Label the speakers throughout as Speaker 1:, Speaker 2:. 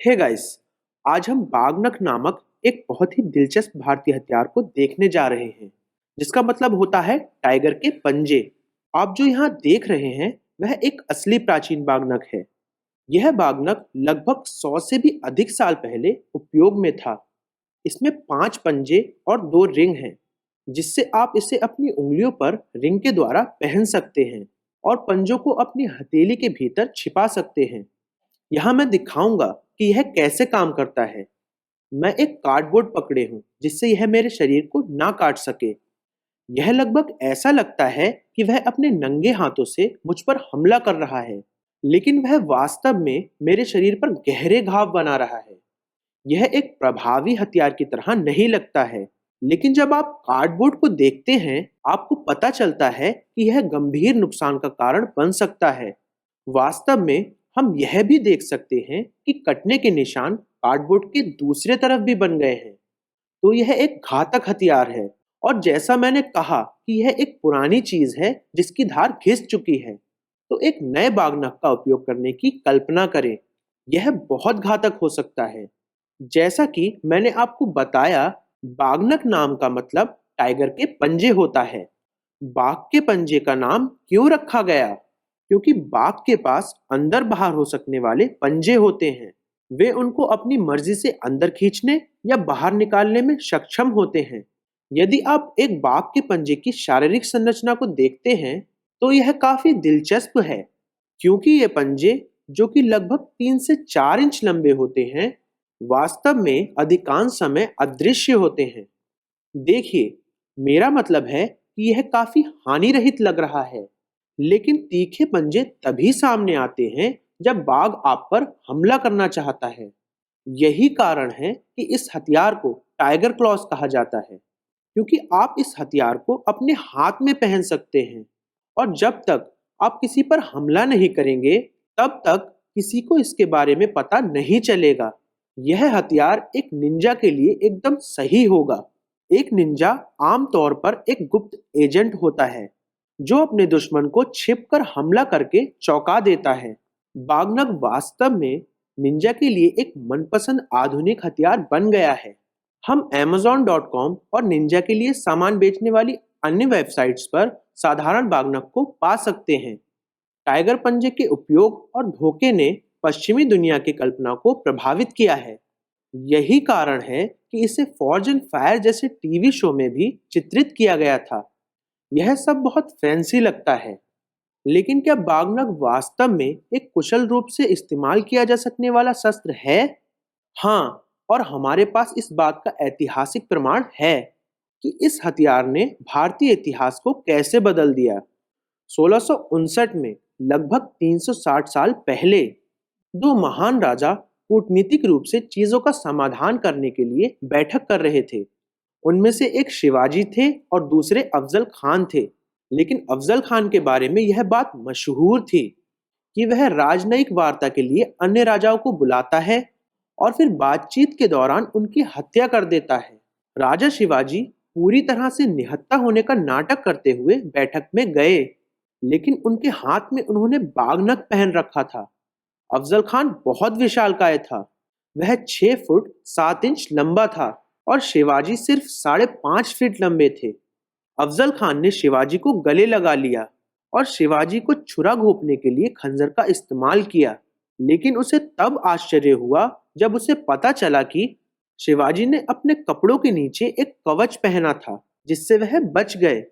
Speaker 1: Hey guys, आज हम बागनक नामक एक बहुत ही दिलचस्प भारतीय हथियार को देखने जा रहे हैं, जिसका मतलब होता है टाइगर के पंजे। आप जो यहाँ देख रहे हैं, वह एक असली प्राचीन बागनक है। यह बागनक लगभग 100 से भी अधिक साल पहले उपयोग में था। इसमें 5 पंजे और 2 रिंग हैं, जिससे आप इसे अपनी उंगलियों पर रिंग के द्वारा पहन सकते हैं और पंजों को अपनी हथेली के भीतर छिपा सकते हैं। यहाँ मैं दिखाऊंगा कि यह कैसे काम करता है। मैं एक कार्डबोर्ड पकड़े हूँ जिससे यह मेरे शरीर को ना काट सके। यह लगभग ऐसा लगता है कि वह अपने नंगे हाथों से मुझ पर हमला कर रहा है, लेकिन वह वास्तव में मेरे शरीर पर गहरे घाव बना रहा है। यह एक प्रभावी हथियार की तरह नहीं लगता है, लेकिन जब आप कार्डबोर्ड को देखते हैं, आपको पता चलता है कि यह गंभीर नुकसान का कारण बन सकता है। वास्तव में हम यह भी देख सकते हैं कि कटने के निशान कार्डबोर्ड के दूसरे तरफ भी बन गए हैं। तो यह एक घातक हथियार है। और जैसा मैंने कहा कि यह एक पुरानी चीज है जिसकी धार घिस चुकी है, तो एक नए बागनक का उपयोग करने की कल्पना करें। यह बहुत घातक हो सकता है। जैसा कि मैंने आपको बताया, बागनक नाम का मतलब टाइगर के पंजे होता है। बाघ के पंजे का नाम क्यों रखा गया? क्योंकि बाघ के पास अंदर बाहर हो सकने वाले पंजे होते हैं। वे उनको अपनी मर्जी से अंदर खींचने या बाहर निकालने में सक्षम होते हैं। यदि आप एक बाघ के पंजे की शारीरिक संरचना को देखते हैं, तो यह काफी दिलचस्प है, क्योंकि ये पंजे, जो कि लगभग 3 से 4 इंच लंबे होते हैं, वास्तव में अधिकांश समय अदृश्य होते हैं। देखिए, मेरा मतलब है कि यह काफी हानि रहित लग रहा है, लेकिन तीखे पंजे तभी सामने आते हैं जब बाघ आप पर हमला करना चाहता है। यही कारण है कि इस हथियार को टाइगर क्लॉस कहा जाता है, क्योंकि आप इस हथियार को अपने हाथ में पहन सकते हैं और जब तक आप किसी पर हमला नहीं करेंगे, तब तक किसी को इसके बारे में पता नहीं चलेगा। यह हथियार एक निंजा के लिए एकदम सही होगा। एक निंजा आमतौर पर एक गुप्त एजेंट होता है, जो अपने दुश्मन को छिपकर हमला करके चौंका देता है। बागनक वास्तव में निंजा के लिए एक मनपसंद आधुनिक हथियार बन गया है। हम Amazon.com और निंजा के लिए सामान बेचने वाली अन्य वेबसाइट्स पर साधारण बागनक को पा सकते हैं। टाइगर पंजे के उपयोग और धोखे ने पश्चिमी दुनिया की कल्पना को प्रभावित किया है। यही कारण है कि इसे फॉर्ज एंड फायर जैसे टीवी शो में भी चित्रित किया गया था। यह सब बहुत फैंसी लगता है, लेकिन क्या बागनक वास्तव में एक कुशल रूप से इस्तेमाल किया जा सकने वाला शस्त्र है? हाँ, और हमारे पास इस बात का ऐतिहासिक प्रमाण है कि इस हथियार ने भारतीय इतिहास को कैसे बदल दिया। 1659 में, लगभग 360 साल पहले, दो महान राजा कूटनीतिक रूप से चीजों का समाधान करने के लिए बैठक कर रहे थे। उनमें से एक शिवाजी थे और दूसरे अफजल खान थे। लेकिन अफजल खान के बारे में यह बात मशहूर थी कि वह राजनयिक वार्ता के लिए अन्य राजाओं को बुलाता है और फिर बातचीत के दौरान उनकी हत्या कर देता है। राजा शिवाजी पूरी तरह से निहत्था होने का नाटक करते हुए बैठक में गए, लेकिन उनके हाथ में उन्होंने बागनक पहन रखा था। अफजल खान बहुत विशालकाय था। वह 6 फुट 7 इंच लंबा था और शिवाजी सिर्फ 5.5 फीट लंबे थे। अफजल खान ने शिवाजी को गले लगा लिया और शिवाजी को छुरा घोंपने के लिए खंजर का इस्तेमाल किया। लेकिन उसे तब आश्चर्य हुआ जब उसे पता चला कि शिवाजी ने अपने कपड़ों के नीचे एक कवच पहना था, जिससे वह बच गए।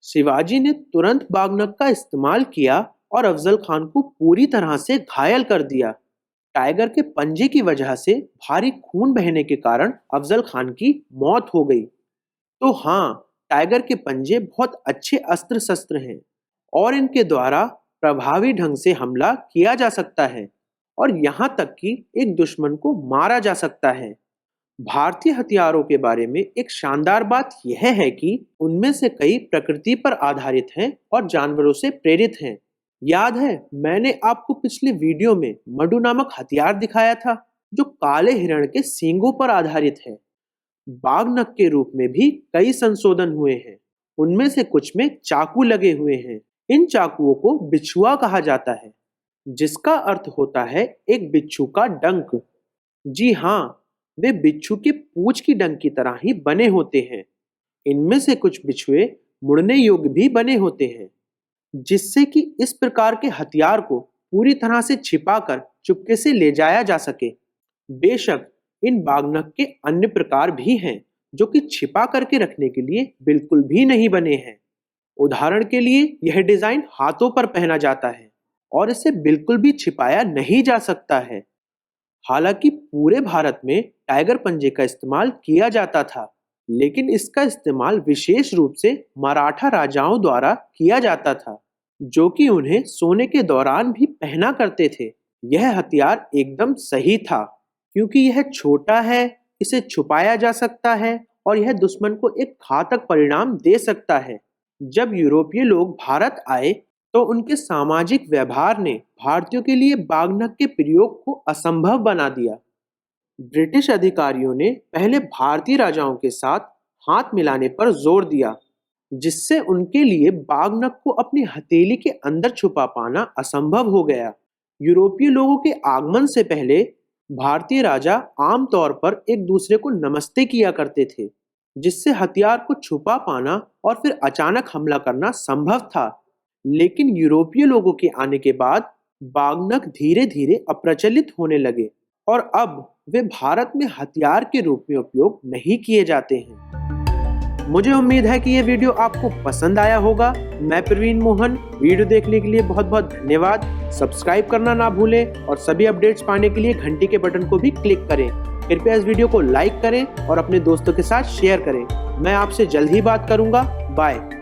Speaker 1: शिवाजी ने तुरंत बागनक का इस्तेमाल किया और अफजल खान को पूरी तरह से घायल कर दिया। टाइगर के पंजे की वजह से भारी खून बहने के कारण अफजल खान की मौत हो गई। तो हाँ, टाइगर के पंजे बहुत अच्छे अस्त्र शस्त्र हैं और इनके द्वारा प्रभावी ढंग से हमला किया जा सकता है और यहाँ तक कि एक दुश्मन को मारा जा सकता है। भारतीय हथियारों के बारे में एक शानदार बात यह है कि उनमें से कई प्रकृति पर आधारित हैं और जानवरों से प्रेरित हैं। याद है, मैंने आपको पिछले वीडियो में मडु नामक हथियार दिखाया था, जो काले हिरण के सींगों पर आधारित है। बाघनख के रूप में भी कई संशोधन हुए हैं। उनमें से कुछ में चाकू लगे हुए हैं। इन चाकुओं को बिछुआ कहा जाता है, जिसका अर्थ होता है एक बिच्छू का डंक। जी हाँ, वे बिच्छू के पूंछ की डंक की तरह ही बने होते हैं। इनमें से कुछ बिच्छुए मुड़ने योग्य भी बने होते हैं, जिससे कि इस प्रकार के हथियार को पूरी तरह से छिपाकर चुपके से ले जाया जा सके। बेशक इन बागनख के अन्य प्रकार भी हैं, जो कि छिपा करके रखने के लिए बिल्कुल भी नहीं बने हैं। उदाहरण के लिए यह डिजाइन हाथों पर पहना जाता है और इसे बिल्कुल भी छिपाया नहीं जा सकता है। हालांकि पूरे भारत में टाइगर पंजे का इस्तेमाल किया जाता था, लेकिन इसका इस्तेमाल विशेष रूप से मराठा राजाओं द्वारा किया जाता था, जो कि उन्हें सोने के दौरान भी पहना करते थे। यह हथियार एकदम सही था, क्योंकि यह छोटा है, इसे छुपाया जा सकता है और यह दुश्मन को एक घातक परिणाम दे सकता है। जब यूरोपीय लोग भारत आए, तो उनके सामाजिक व्यवहार ने भारतीयों के लिए बागनख के प्रयोग को असंभव बना दिया। ब्रिटिश अधिकारियों ने पहले भारतीय राजाओं के साथ हाथ मिलाने पर जोर दिया, जिससे उनके लिए बागनख को अपनी हथेली के अंदर छुपा पाना असंभव हो गया। यूरोपीय लोगों के आगमन से पहले भारतीय राजा आमतौर पर एक दूसरे को नमस्ते किया करते थे, जिससे हथियार को छुपा पाना और फिर अचानक हमला करना संभव था। लेकिन यूरोपीय लोगों के आने के बाद बागनख धीरे धीरे अप्रचलित होने लगे और अब वे भारत में हथियार के रूप में उपयोग नहीं किए जाते हैं। मुझे उम्मीद है कि यह वीडियो आपको पसंद आया होगा। मैं प्रवीण मोहन, वीडियो देखने के लिए बहुत बहुत धन्यवाद। सब्सक्राइब करना ना भूलें और सभी अपडेट्स पाने के लिए घंटी के बटन को भी क्लिक करें। कृपया इस वीडियो को लाइक करें और अपने दोस्तों के साथ शेयर करें। मैं आपसे जल्द ही बात करूंगा। बाय।